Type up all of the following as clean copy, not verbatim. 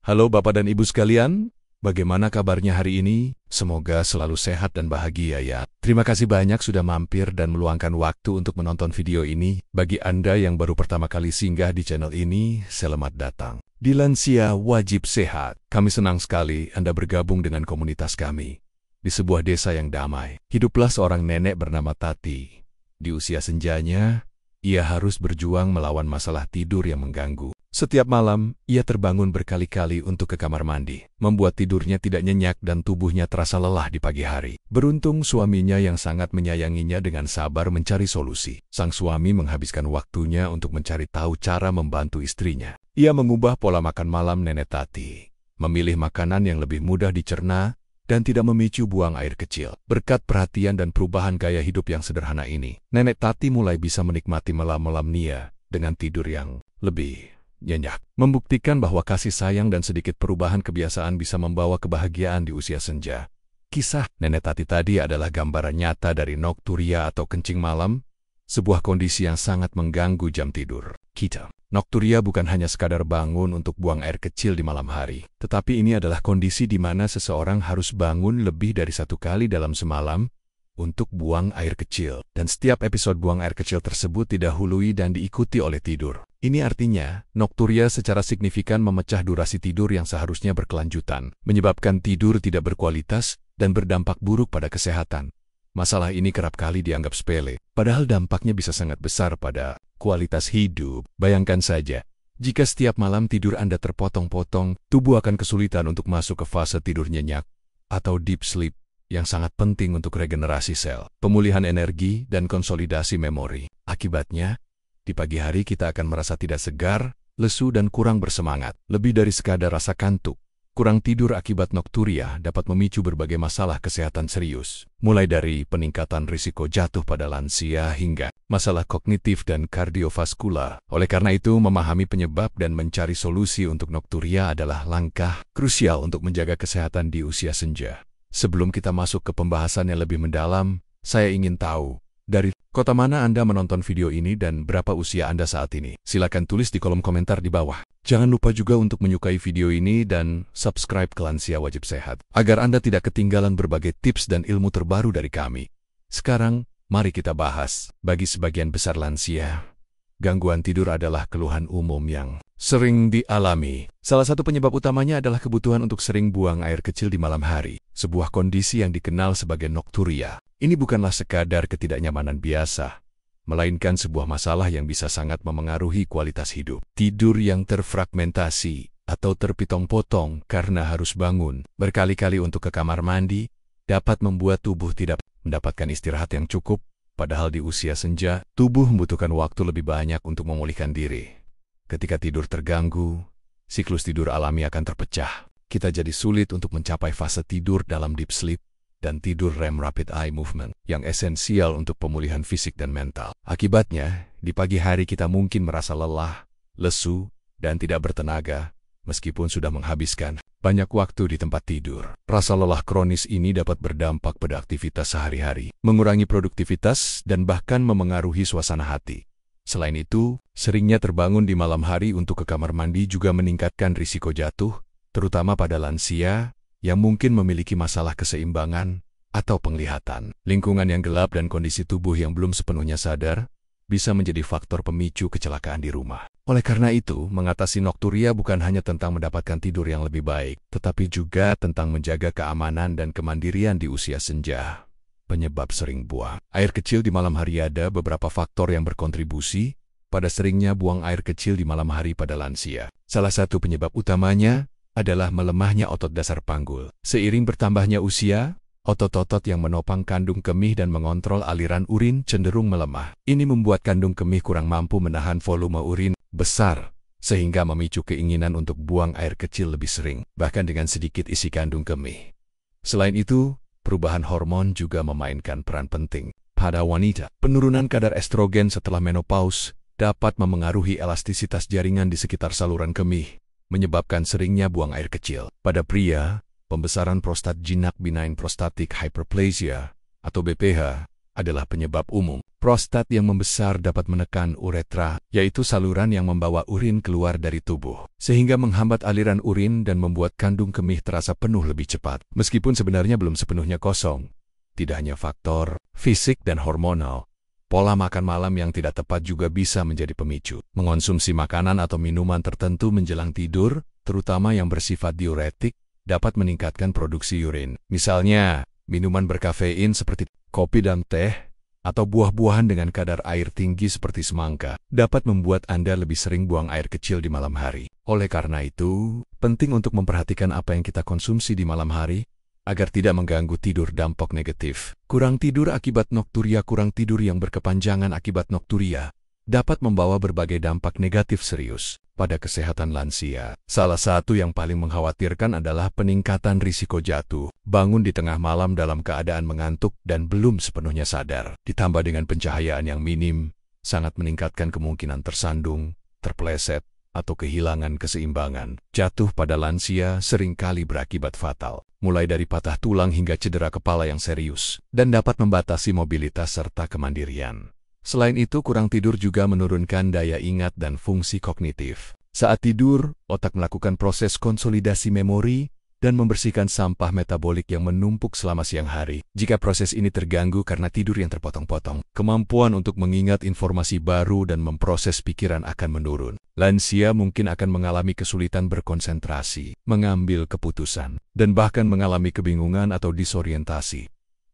Halo Bapak dan Ibu sekalian, bagaimana kabarnya hari ini? Semoga selalu sehat dan bahagia ya. Terima kasih banyak sudah mampir dan meluangkan waktu untuk menonton video ini. Bagi Anda yang baru pertama kali singgah di channel ini, selamat datang. Di Lansia Wajib Sehat, kami senang sekali Anda bergabung dengan komunitas kami. Di sebuah desa yang damai, hiduplah seorang nenek bernama Tati. Di usia senjanya, ia harus berjuang melawan masalah tidur yang mengganggu. Setiap malam, ia terbangun berkali-kali untuk ke kamar mandi, membuat tidurnya tidak nyenyak dan tubuhnya terasa lelah di pagi hari. Beruntung suaminya yang sangat menyayanginya dengan sabar mencari solusi. Sang suami menghabiskan waktunya untuk mencari tahu cara membantu istrinya. Ia mengubah pola makan malam nenek Tati, memilih makanan yang lebih mudah dicerna, dan tidak memicu buang air kecil. Berkat perhatian dan perubahan gaya hidup yang sederhana ini, nenek Tati mulai bisa menikmati malam-malam Nia dengan tidur yang lebih nyenyak, membuktikan bahwa kasih sayang dan sedikit perubahan kebiasaan bisa membawa kebahagiaan di usia senja. Kisah nenek Tati tadi adalah gambaran nyata dari nokturia atau kencing malam, sebuah kondisi yang sangat mengganggu jam tidur kita. Nokturia bukan hanya sekadar bangun untuk buang air kecil di malam hari, tetapi ini adalah kondisi di mana seseorang harus bangun lebih dari satu kali dalam semalam untuk buang air kecil, dan setiap episode buang air kecil tersebut didahului dan diikuti oleh tidur. Ini artinya, nokturia secara signifikan memecah durasi tidur yang seharusnya berkelanjutan, menyebabkan tidur tidak berkualitas dan berdampak buruk pada kesehatan. Masalah ini kerap kali dianggap sepele, padahal dampaknya bisa sangat besar pada kualitas hidup. Bayangkan saja, jika setiap malam tidur Anda terpotong-potong, tubuh akan kesulitan untuk masuk ke fase tidur nyenyak atau deep sleep, yang sangat penting untuk regenerasi sel, pemulihan energi, dan konsolidasi memori. Akibatnya, di pagi hari kita akan merasa tidak segar, lesu, dan kurang bersemangat. Lebih dari sekadar rasa kantuk, kurang tidur akibat nokturia dapat memicu berbagai masalah kesehatan serius, mulai dari peningkatan risiko jatuh pada lansia hingga masalah kognitif dan kardiovaskular. Oleh karena itu, memahami penyebab dan mencari solusi untuk nokturia adalah langkah krusial untuk menjaga kesehatan di usia senja. Sebelum kita masuk ke pembahasan yang lebih mendalam, saya ingin tahu, dari kota mana Anda menonton video ini dan berapa usia Anda saat ini? Silakan tulis di kolom komentar di bawah. Jangan lupa juga untuk menyukai video ini dan subscribe ke Lansia Wajib Sehat, agar Anda tidak ketinggalan berbagai tips dan ilmu terbaru dari kami. Sekarang, mari kita bahas. Bagi sebagian besar lansia, gangguan tidur adalah keluhan umum yang sering dialami. Salah satu penyebab utamanya adalah kebutuhan untuk sering buang air kecil di malam hari, sebuah kondisi yang dikenal sebagai nokturia. Ini bukanlah sekadar ketidaknyamanan biasa, melainkan sebuah masalah yang bisa sangat memengaruhi kualitas hidup. Tidur yang terfragmentasi atau terpotong-potong karena harus bangun berkali-kali untuk ke kamar mandi dapat membuat tubuh tidak mendapatkan istirahat yang cukup, padahal di usia senja, tubuh membutuhkan waktu lebih banyak untuk memulihkan diri. Ketika tidur terganggu, siklus tidur alami akan terpecah. Kita jadi sulit untuk mencapai fase tidur dalam deep sleep dan tidur REM rapid eye movement yang esensial untuk pemulihan fisik dan mental. Akibatnya, di pagi hari kita mungkin merasa lelah, lesu, dan tidak bertenaga, meskipun sudah menghabiskan banyak waktu di tempat tidur. Rasa lelah kronis ini dapat berdampak pada aktivitas sehari-hari, mengurangi produktivitas, dan bahkan memengaruhi suasana hati. Selain itu, seringnya terbangun di malam hari untuk ke kamar mandi juga meningkatkan risiko jatuh, terutama pada lansia yang mungkin memiliki masalah keseimbangan atau penglihatan. Lingkungan yang gelap dan kondisi tubuh yang belum sepenuhnya sadar bisa menjadi faktor pemicu kecelakaan di rumah. Oleh karena itu, mengatasi nokturia bukan hanya tentang mendapatkan tidur yang lebih baik, tetapi juga tentang menjaga keamanan dan kemandirian di usia senja. Penyebab sering buang air kecil di malam hari. Ada beberapa faktor yang berkontribusi pada seringnya buang air kecil di malam hari pada lansia. Salah satu penyebab utamanya adalah melemahnya otot dasar panggul. Seiring bertambahnya usia, otot-otot yang menopang kandung kemih dan mengontrol aliran urin cenderung melemah. Ini membuat kandung kemih kurang mampu menahan volume urin besar, sehingga memicu keinginan untuk buang air kecil lebih sering, bahkan dengan sedikit isi kandung kemih. Selain itu, perubahan hormon juga memainkan peran penting. Pada wanita, penurunan kadar estrogen setelah menopause dapat memengaruhi elastisitas jaringan di sekitar saluran kemih, menyebabkan seringnya buang air kecil. Pada pria, pembesaran prostat jinak benign prostatic hyperplasia atau BPH adalah penyebab umum. Prostat yang membesar dapat menekan uretra, yaitu saluran yang membawa urin keluar dari tubuh, sehingga menghambat aliran urin dan membuat kandung kemih terasa penuh lebih cepat, meskipun sebenarnya belum sepenuhnya kosong. Tidak hanya faktor fisik dan hormonal, pola makan malam yang tidak tepat juga bisa menjadi pemicu. Mengonsumsi makanan atau minuman tertentu menjelang tidur, terutama yang bersifat diuretik, dapat meningkatkan produksi urin. Misalnya, minuman berkafein seperti kopi dan teh, atau buah-buahan dengan kadar air tinggi seperti semangka, dapat membuat Anda lebih sering buang air kecil di malam hari. Oleh karena itu, penting untuk memperhatikan apa yang kita konsumsi di malam hari, agar tidak mengganggu tidur dampak negatif. Kurang tidur akibat nokturia. Kurang tidur yang berkepanjangan akibat nokturia dapat membawa berbagai dampak negatif serius pada kesehatan lansia. Salah satu yang paling mengkhawatirkan adalah peningkatan risiko jatuh, bangun di tengah malam dalam keadaan mengantuk dan belum sepenuhnya sadar. Ditambah dengan pencahayaan yang minim, sangat meningkatkan kemungkinan tersandung, terpleset, atau kehilangan keseimbangan. Jatuh pada lansia seringkali berakibat fatal, mulai dari patah tulang hingga cedera kepala yang serius, dan dapat membatasi mobilitas serta kemandirian. Selain itu, kurang tidur juga menurunkan daya ingat dan fungsi kognitif. Saat tidur, otak melakukan proses konsolidasi memori dan membersihkan sampah metabolik yang menumpuk selama siang hari. Jika proses ini terganggu karena tidur yang terpotong-potong, kemampuan untuk mengingat informasi baru dan memproses pikiran akan menurun. Lansia mungkin akan mengalami kesulitan berkonsentrasi, mengambil keputusan, dan bahkan mengalami kebingungan atau disorientasi.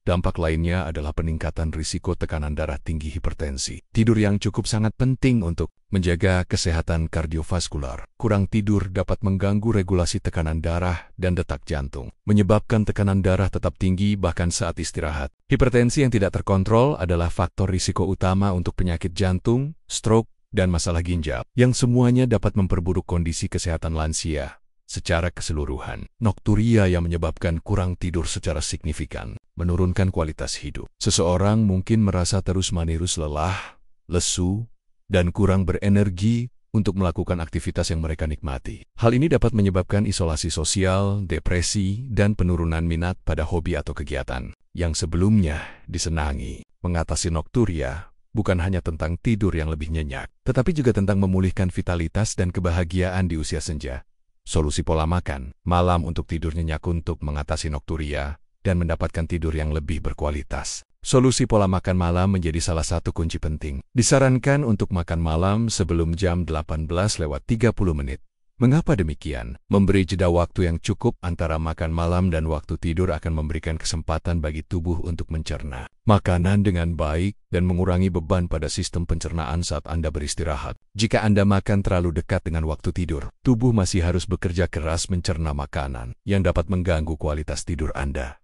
Dampak lainnya adalah peningkatan risiko tekanan darah tinggi, hipertensi. Tidur yang cukup sangat penting untuk menjaga kesehatan kardiovaskular. Kurang tidur dapat mengganggu regulasi tekanan darah dan detak jantung, menyebabkan tekanan darah tetap tinggi bahkan saat istirahat. Hipertensi yang tidak terkontrol adalah faktor risiko utama untuk penyakit jantung, stroke, dan masalah ginjal, yang semuanya dapat memperburuk kondisi kesehatan lansia secara keseluruhan. Nokturia yang menyebabkan kurang tidur secara signifikan menurunkan kualitas hidup. Seseorang mungkin merasa terus-menerus lelah, lesu, dan kurang berenergi untuk melakukan aktivitas yang mereka nikmati. Hal ini dapat menyebabkan isolasi sosial, depresi, dan penurunan minat pada hobi atau kegiatan yang sebelumnya disenangi. Mengatasi nokturia bukan hanya tentang tidur yang lebih nyenyak, tetapi juga tentang memulihkan vitalitas dan kebahagiaan di usia senja. Solusi pola makan malam untuk tidur nyenyak untuk mengatasi nokturia dan mendapatkan tidur yang lebih berkualitas. Solusi pola makan malam menjadi salah satu kunci penting. Disarankan untuk makan malam sebelum jam 18:30 menit. Mengapa demikian? Memberi jeda waktu yang cukup antara makan malam dan waktu tidur akan memberikan kesempatan bagi tubuh untuk mencerna makanan dengan baik dan mengurangi beban pada sistem pencernaan saat Anda beristirahat. Jika Anda makan terlalu dekat dengan waktu tidur, tubuh masih harus bekerja keras mencerna makanan yang dapat mengganggu kualitas tidur Anda.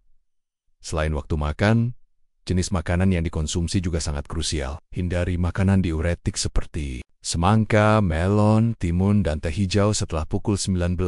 Selain waktu makan, jenis makanan yang dikonsumsi juga sangat krusial. Hindari makanan diuretik seperti semangka, melon, timun, dan teh hijau setelah pukul 19.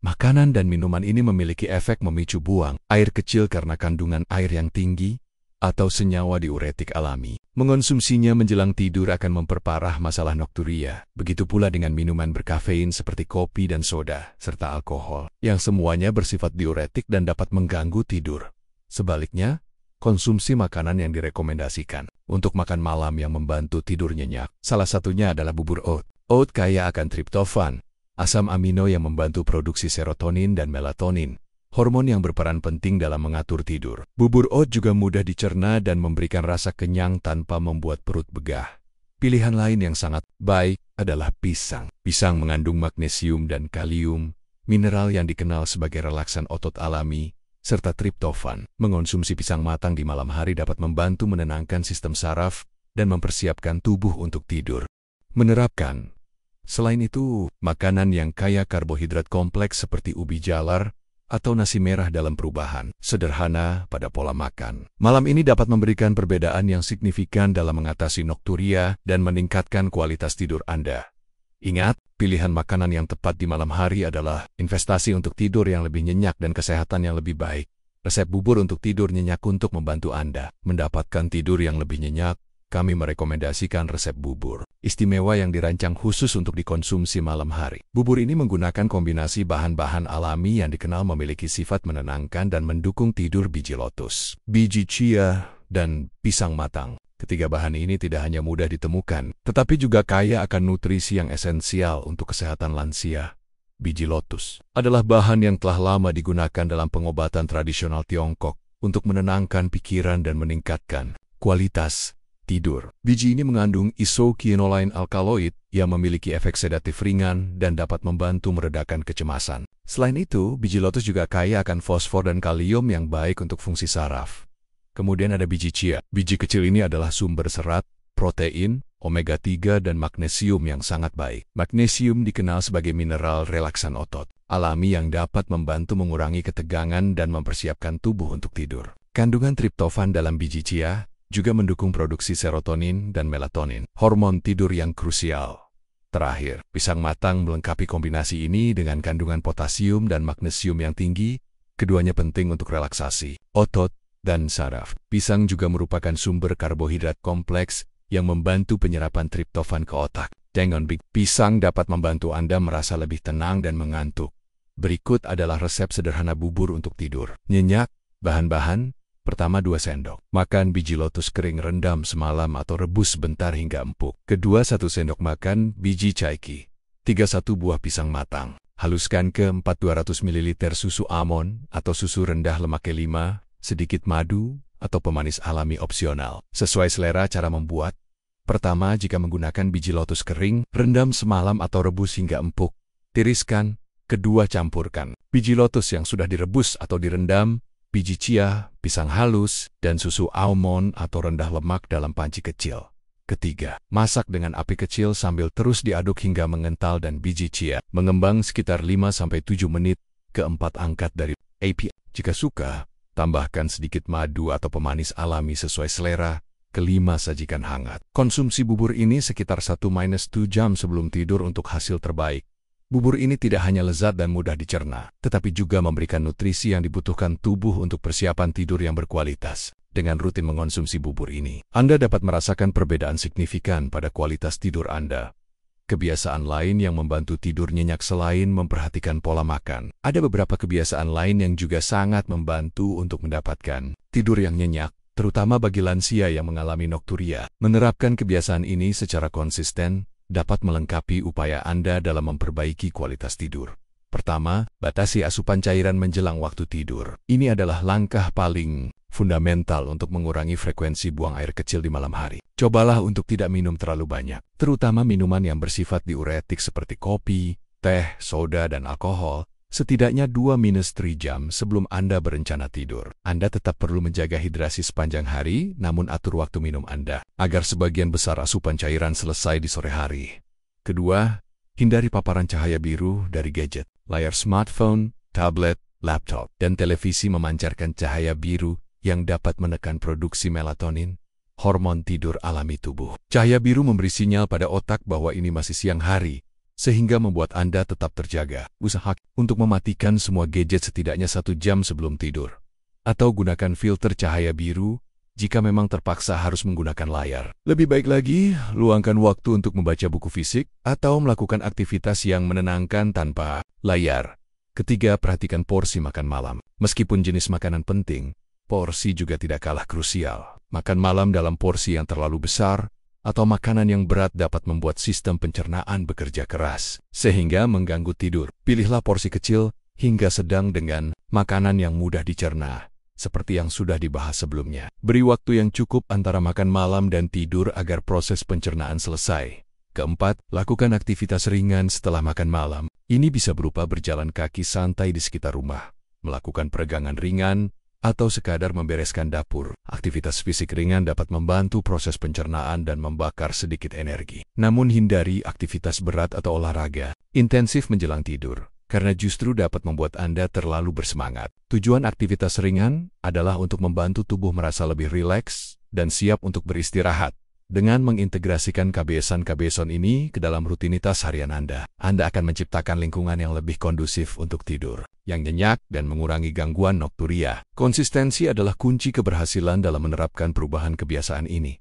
Makanan dan minuman ini memiliki efek memicu buang air kecil karena kandungan air yang tinggi atau senyawa diuretik alami. Mengonsumsinya menjelang tidur akan memperparah masalah nokturia. Begitu pula dengan minuman berkafein seperti kopi dan soda, serta alkohol, yang semuanya bersifat diuretik dan dapat mengganggu tidur. Sebaliknya, konsumsi makanan yang direkomendasikan untuk makan malam yang membantu tidur nyenyak. Salah satunya adalah bubur oat. Oat kaya akan triptofan, asam amino yang membantu produksi serotonin dan melatonin, hormon yang berperan penting dalam mengatur tidur. Bubur oat juga mudah dicerna dan memberikan rasa kenyang tanpa membuat perut begah. Pilihan lain yang sangat baik adalah pisang. Pisang mengandung magnesium dan kalium, mineral yang dikenal sebagai relaksan otot alami, serta triptofan. Mengonsumsi pisang matang di malam hari dapat membantu menenangkan sistem saraf dan mempersiapkan tubuh untuk tidur. Menerapkan. Selain itu, makanan yang kaya karbohidrat kompleks seperti ubi jalar atau nasi merah dalam perubahan sederhana pada pola makan malam ini dapat memberikan perbedaan yang signifikan dalam mengatasi nokturia dan meningkatkan kualitas tidur Anda. Ingat, pilihan makanan yang tepat di malam hari adalah investasi untuk tidur yang lebih nyenyak dan kesehatan yang lebih baik. Resep bubur untuk tidur nyenyak. Untuk membantu Anda mendapatkan tidur yang lebih nyenyak, kami merekomendasikan resep bubur istimewa yang dirancang khusus untuk dikonsumsi malam hari. Bubur ini menggunakan kombinasi bahan-bahan alami yang dikenal memiliki sifat menenangkan dan mendukung tidur: biji lotus, biji chia, dan pisang matang. Ketiga bahan ini tidak hanya mudah ditemukan, tetapi juga kaya akan nutrisi yang esensial untuk kesehatan lansia. Biji lotus adalah bahan yang telah lama digunakan dalam pengobatan tradisional Tiongkok untuk menenangkan pikiran dan meningkatkan kualitas tidur. Biji ini mengandung isoquinoline alkaloid yang memiliki efek sedatif ringan dan dapat membantu meredakan kecemasan. Selain itu, biji lotus juga kaya akan fosfor dan kalium yang baik untuk fungsi saraf. Kemudian ada biji chia. Biji kecil ini adalah sumber serat, protein, omega 3 dan magnesium yang sangat baik. Magnesium dikenal sebagai mineral relaksan otot alami yang dapat membantu mengurangi ketegangan dan mempersiapkan tubuh untuk tidur. Kandungan triptofan dalam biji chia juga mendukung produksi serotonin dan melatonin, hormon tidur yang krusial. Terakhir, pisang matang melengkapi kombinasi ini dengan kandungan potasium dan magnesium yang tinggi. Keduanya penting untuk relaksasi otot dan saraf. Pisang juga merupakan sumber karbohidrat kompleks yang membantu penyerapan triptofan ke otak. Dengan pisang dapat membantu Anda merasa lebih tenang dan mengantuk. Berikut adalah resep sederhana bubur untuk tidur. Nyenyak, bahan-bahan. Pertama 2 sendok. Makan biji lotus kering rendam semalam atau rebus sebentar hingga empuk. Kedua 1 sendok makan biji caiki. 3 1 buah pisang matang. Haluskan ke 4 200 ml susu almond atau susu rendah lemaknya 5, sedikit madu atau pemanis alami opsional. Sesuai selera cara membuat. Pertama, jika menggunakan biji lotus kering, rendam semalam atau rebus hingga empuk. Tiriskan. Kedua, campurkan biji lotus yang sudah direbus atau direndam, biji chia, pisang halus, dan susu almond atau rendah lemak dalam panci kecil. Ketiga, masak dengan api kecil sambil terus diaduk hingga mengental dan biji chia mengembang sekitar 5-7 menit. Keempat, angkat dari api. Jika suka, tambahkan sedikit madu atau pemanis alami sesuai selera. Kelima, sajikan hangat. Konsumsi bubur ini sekitar 1-2 jam sebelum tidur untuk hasil terbaik. Bubur ini tidak hanya lezat dan mudah dicerna, tetapi juga memberikan nutrisi yang dibutuhkan tubuh untuk persiapan tidur yang berkualitas. Dengan rutin mengonsumsi bubur ini, Anda dapat merasakan perbedaan signifikan pada kualitas tidur Anda. Kebiasaan lain yang membantu tidur nyenyak selain memperhatikan pola makan. Ada beberapa kebiasaan lain yang juga sangat membantu untuk mendapatkan tidur yang nyenyak, terutama bagi lansia yang mengalami nokturia. Menerapkan kebiasaan ini secara konsisten dapat melengkapi upaya Anda dalam memperbaiki kualitas tidur. Pertama, batasi asupan cairan menjelang waktu tidur. Ini adalah langkah paling fundamental untuk mengurangi frekuensi buang air kecil di malam hari. Cobalah untuk tidak minum terlalu banyak, terutama minuman yang bersifat diuretik seperti kopi, teh, soda, dan alkohol, setidaknya 2-3 jam sebelum Anda berencana tidur. Anda tetap perlu menjaga hidrasi sepanjang hari, namun atur waktu minum Anda, agar sebagian besar asupan cairan selesai di sore hari. Kedua, hindari paparan cahaya biru dari gadget. Layar smartphone, tablet, laptop, dan televisi memancarkan cahaya biru yang dapat menekan produksi melatonin, hormon tidur alami tubuh. Cahaya biru memberi sinyal pada otak bahwa ini masih siang hari, sehingga membuat Anda tetap terjaga. Usahakan untuk mematikan semua gadget setidaknya 1 jam sebelum tidur. Atau gunakan filter cahaya biru jika memang terpaksa harus menggunakan layar. Lebih baik lagi, luangkan waktu untuk membaca buku fisik atau melakukan aktivitas yang menenangkan tanpa layar. Ketiga, perhatikan porsi makan malam. Meskipun jenis makanan penting, porsi juga tidak kalah krusial. Makan malam dalam porsi yang terlalu besar atau makanan yang berat dapat membuat sistem pencernaan bekerja keras, sehingga mengganggu tidur. Pilihlah porsi kecil hingga sedang dengan makanan yang mudah dicerna, seperti yang sudah dibahas sebelumnya. Beri waktu yang cukup antara makan malam dan tidur agar proses pencernaan selesai. Keempat, lakukan aktivitas ringan setelah makan malam. Ini bisa berupa berjalan kaki santai di sekitar rumah, melakukan peregangan ringan, atau sekadar membereskan dapur. Aktivitas fisik ringan dapat membantu proses pencernaan dan membakar sedikit energi. Namun hindari aktivitas berat atau olahraga intensif menjelang tidur, karena justru dapat membuat Anda terlalu bersemangat. Tujuan aktivitas ringan adalah untuk membantu tubuh merasa lebih rileks dan siap untuk beristirahat. Dengan mengintegrasikan kebiasaan-kebiasaan ini ke dalam rutinitas harian Anda akan menciptakan lingkungan yang lebih kondusif untuk tidur, yang nyenyak dan mengurangi gangguan nokturia. Konsistensi adalah kunci keberhasilan dalam menerapkan perubahan kebiasaan ini.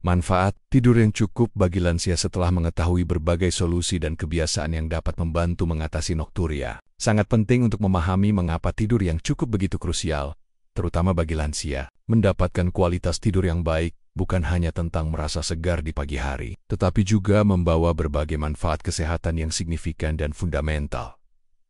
Manfaat tidur yang cukup bagi lansia setelah mengetahui berbagai solusi dan kebiasaan yang dapat membantu mengatasi nokturia. Sangat penting untuk memahami mengapa tidur yang cukup begitu krusial, terutama bagi lansia. Mendapatkan kualitas tidur yang baik bukan hanya tentang merasa segar di pagi hari, tetapi juga membawa berbagai manfaat kesehatan yang signifikan dan fundamental.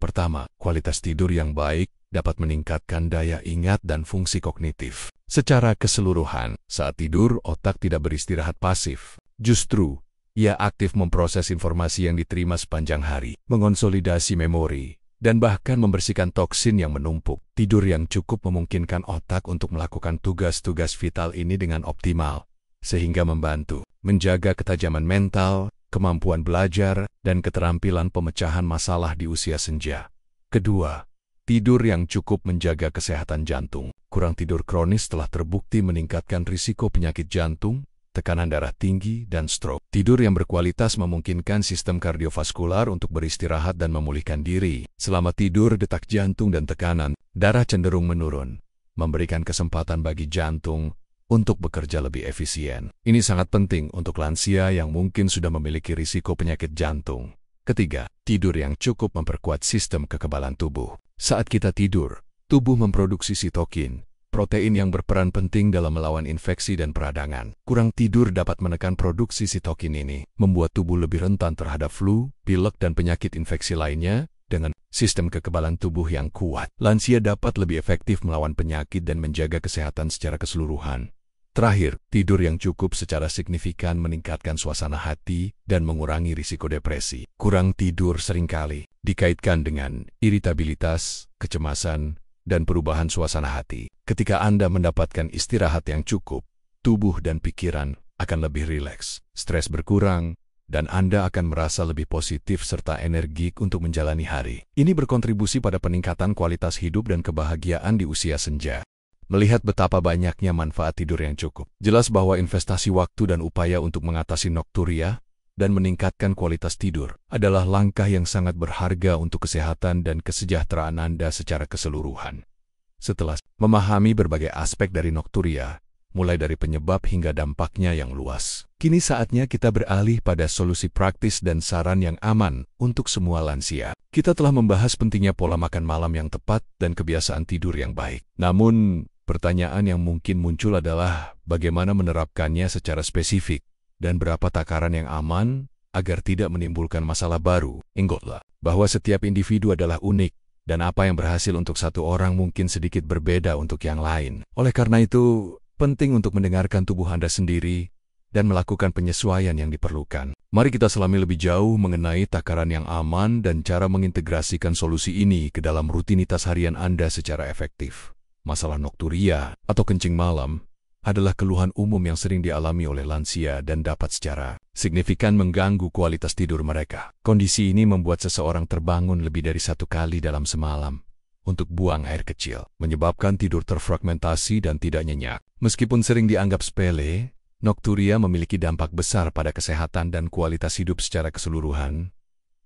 Pertama, kualitas tidur yang baik dapat meningkatkan daya ingat dan fungsi kognitif. Secara keseluruhan, saat tidur, otak tidak beristirahat pasif. Justru, ia aktif memproses informasi yang diterima sepanjang hari, mengonsolidasi memori, dan bahkan membersihkan toksin yang menumpuk. Tidur yang cukup memungkinkan otak untuk melakukan tugas-tugas vital ini dengan optimal, sehingga membantu menjaga ketajaman mental, kemampuan belajar, dan keterampilan pemecahan masalah di usia senja. Kedua, tidur yang cukup menjaga kesehatan jantung. Kurang tidur kronis telah terbukti meningkatkan risiko penyakit jantung, tekanan darah tinggi, dan stroke. Tidur yang berkualitas memungkinkan sistem kardiovaskular untuk beristirahat dan memulihkan diri. Selama tidur, detak jantung dan tekanan darah cenderung menurun, memberikan kesempatan bagi jantung untuk bekerja lebih efisien. Ini sangat penting untuk lansia yang mungkin sudah memiliki risiko penyakit jantung. Ketiga, tidur yang cukup memperkuat sistem kekebalan tubuh. Saat kita tidur, tubuh memproduksi sitokin, protein yang berperan penting dalam melawan infeksi dan peradangan. Kurang tidur dapat menekan produksi sitokin ini, membuat tubuh lebih rentan terhadap flu, pilek, dan penyakit infeksi lainnya. Dengan sistem kekebalan tubuh yang kuat, lansia dapat lebih efektif melawan penyakit dan menjaga kesehatan secara keseluruhan. Terakhir, tidur yang cukup secara signifikan meningkatkan suasana hati dan mengurangi risiko depresi. Kurang tidur seringkali dikaitkan dengan iritabilitas, kecemasan, dan perubahan suasana hati. Ketika Anda mendapatkan istirahat yang cukup, tubuh dan pikiran akan lebih rileks, stres berkurang, dan Anda akan merasa lebih positif serta energik untuk menjalani hari. Ini berkontribusi pada peningkatan kualitas hidup dan kebahagiaan di usia senja. Melihat betapa banyaknya manfaat tidur yang cukup, jelas bahwa investasi waktu dan upaya untuk mengatasi nokturia dan meningkatkan kualitas tidur adalah langkah yang sangat berharga untuk kesehatan dan kesejahteraan Anda secara keseluruhan. Setelah memahami berbagai aspek dari nokturia, mulai dari penyebab hingga dampaknya yang luas, kini saatnya kita beralih pada solusi praktis dan saran yang aman untuk semua lansia. Kita telah membahas pentingnya pola makan malam yang tepat dan kebiasaan tidur yang baik. Namun, pertanyaan yang mungkin muncul adalah bagaimana menerapkannya secara spesifik dan berapa takaran yang aman agar tidak menimbulkan masalah baru. Ingatlah bahwa setiap individu adalah unik, dan apa yang berhasil untuk satu orang mungkin sedikit berbeda untuk yang lain. Oleh karena itu, penting untuk mendengarkan tubuh Anda sendiri dan melakukan penyesuaian yang diperlukan. Mari kita selami lebih jauh mengenai takaran yang aman dan cara mengintegrasikan solusi ini ke dalam rutinitas harian Anda secara efektif. Masalah nokturia atau kencing malam adalah keluhan umum yang sering dialami oleh lansia dan dapat secara signifikan mengganggu kualitas tidur mereka. Kondisi ini membuat seseorang terbangun lebih dari satu kali dalam semalam untuk buang air kecil, menyebabkan tidur terfragmentasi dan tidak nyenyak. Meskipun sering dianggap sepele, nokturia memiliki dampak besar pada kesehatan dan kualitas hidup secara keseluruhan.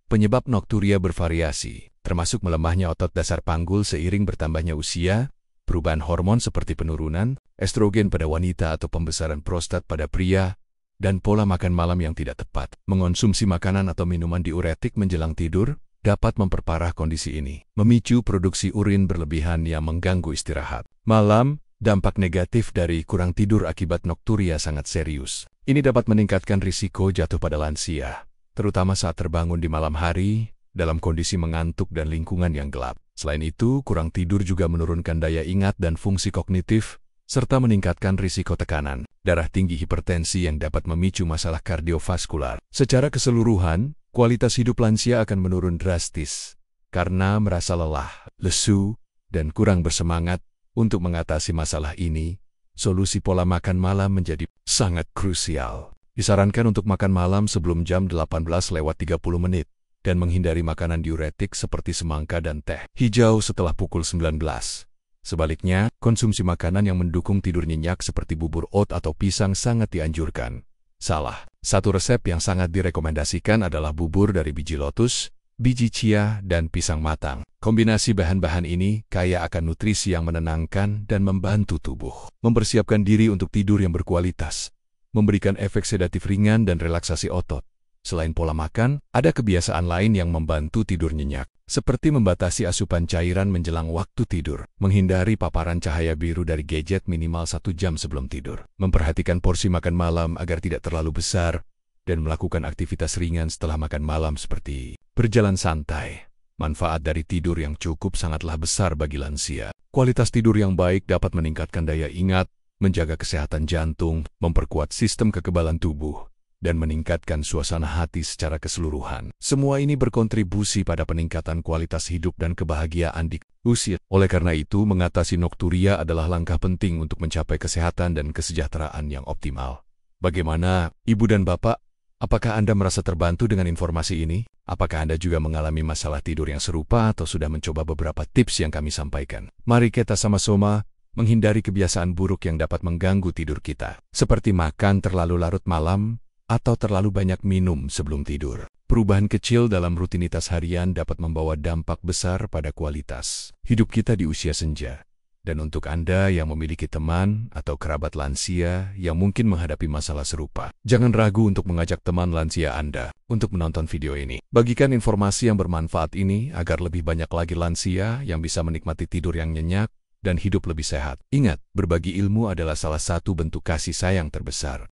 Penyebab nokturia bervariasi, termasuk melemahnya otot dasar panggul seiring bertambahnya usia, perubahan hormon seperti penurunan estrogen pada wanita atau pembesaran prostat pada pria, dan pola makan malam yang tidak tepat. Mengonsumsi makanan atau minuman diuretik menjelang tidur dapat memperparah kondisi ini, memicu produksi urin berlebihan yang mengganggu istirahat malam. Dampak negatif dari kurang tidur akibat nokturia sangat serius. Ini dapat meningkatkan risiko jatuh pada lansia, terutama saat terbangun di malam hari, dalam kondisi mengantuk dan lingkungan yang gelap. Selain itu, kurang tidur juga menurunkan daya ingat dan fungsi kognitif, serta meningkatkan risiko tekanan darah tinggi, hipertensi yang dapat memicu masalah kardiovaskular. Secara keseluruhan, kualitas hidup lansia akan menurun drastis karena merasa lelah, lesu, dan kurang bersemangat. Untuk mengatasi masalah ini, solusi pola makan malam menjadi sangat krusial. Disarankan untuk makan malam sebelum jam 18:30 dan menghindari makanan diuretik seperti semangka dan teh hijau setelah pukul 19. Sebaliknya, konsumsi makanan yang mendukung tidur nyenyak seperti bubur oat atau pisang sangat dianjurkan. Salah satu resep yang sangat direkomendasikan adalah bubur dari biji lotus, biji chia, dan pisang matang. Kombinasi bahan-bahan ini kaya akan nutrisi yang menenangkan dan membantu tubuh mempersiapkan diri untuk tidur yang berkualitas, memberikan efek sedatif ringan dan relaksasi otot. Selain pola makan, ada kebiasaan lain yang membantu tidur nyenyak. seperti membatasi asupan cairan menjelang waktu tidur, menghindari paparan cahaya biru dari gadget minimal 1 jam sebelum tidur, memperhatikan porsi makan malam agar tidak terlalu besar, dan melakukan aktivitas ringan setelah makan malam seperti berjalan santai. Manfaat dari tidur yang cukup sangatlah besar bagi lansia. Kualitas tidur yang baik dapat meningkatkan daya ingat, menjaga kesehatan jantung, memperkuat sistem kekebalan tubuh, dan meningkatkan suasana hati secara keseluruhan. Semua ini berkontribusi pada peningkatan kualitas hidup dan kebahagiaan di usia. Oleh karena itu, mengatasi nokturia adalah langkah penting untuk mencapai kesehatan dan kesejahteraan yang optimal. Bagaimana, Ibu dan Bapak? Apakah Anda merasa terbantu dengan informasi ini? Apakah Anda juga mengalami masalah tidur yang serupa atau sudah mencoba beberapa tips yang kami sampaikan? Mari kita sama-sama menghindari kebiasaan buruk yang dapat mengganggu tidur kita, seperti makan terlalu larut malam atau terlalu banyak minum sebelum tidur. Perubahan kecil dalam rutinitas harian dapat membawa dampak besar pada kualitas hidup kita di usia senja. Dan untuk Anda yang memiliki teman atau kerabat lansia yang mungkin menghadapi masalah serupa, jangan ragu untuk mengajak teman lansia Anda untuk menonton video ini. Bagikan informasi yang bermanfaat ini agar lebih banyak lagi lansia yang bisa menikmati tidur yang nyenyak dan hidup lebih sehat. Ingat, berbagi ilmu adalah salah satu bentuk kasih sayang terbesar.